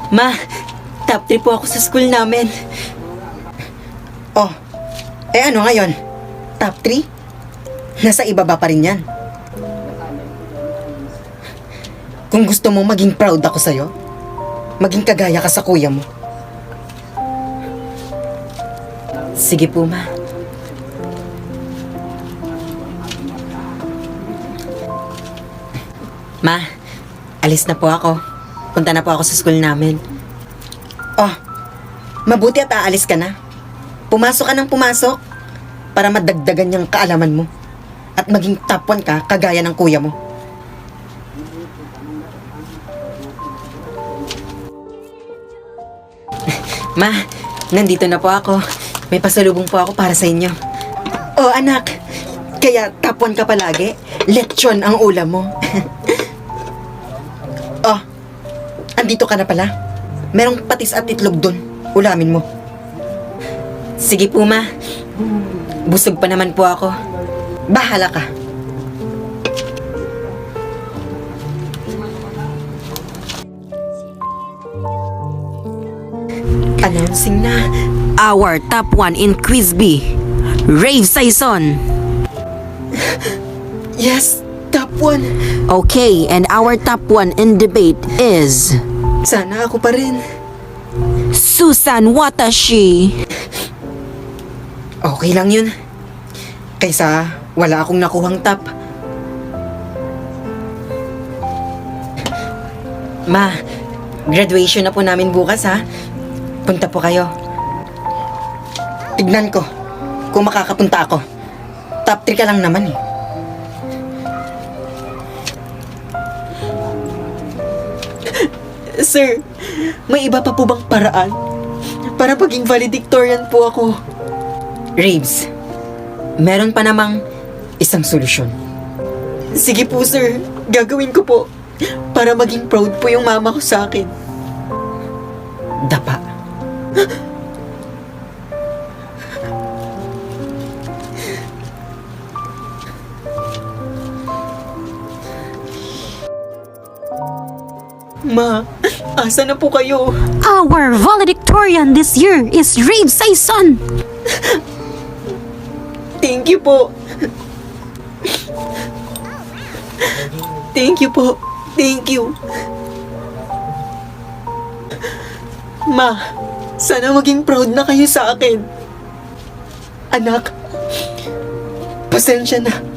Ma, top 3 po ako sa school namin. Oh, ano ngayon? Top 3? Nasa ibaba pa rin yan. Kung gusto mo maging proud ako sa'yo, maging kagaya ka sa kuya mo. Sige po, ma. Ma, alis na po ako. Punta na po ako sa school namin. Oh, mabuti at aalis ka na. Pumasok ka ng pumasok para madagdagan yung kaalaman mo at maging top 1 ka kagaya ng kuya mo. Ma, nandito na po ako. May pasalubong po ako para sa inyo. Oh anak, kaya top 1 ka palagi? Lechon ang ulam mo. Oh, andito ka na pala. Merong patis at itlog dun. Ulamin mo. Sige po, ma. Busog pa naman po ako. Bahala ka. Announcing na. Our top 1 in Quiz B, Rave Saison. Yes, top 1. Okay, and our top 1 in debate is Sana ako pa rin. Susan Watashi. Okay lang yun. Kaysa wala akong nakuhang top. Ma, graduation na po namin bukas, ha? Punta po kayo. Tignan ko kung makakapunta ako. Top 3 ka lang naman eh. Sir, may iba pa po bang paraan para maging valedictorian po ako? Raves, meron pa namang isang solusyon. Sige po sir, gagawin ko po para maging proud po yung mama ko sa akin. Dapa. Ma, asa na po kayo? Our valedictorian this year is Rave Saison. Thank you po. Thank you po. Thank you. Ma, sana maging proud na kayo sa akin. Anak, pasensya na.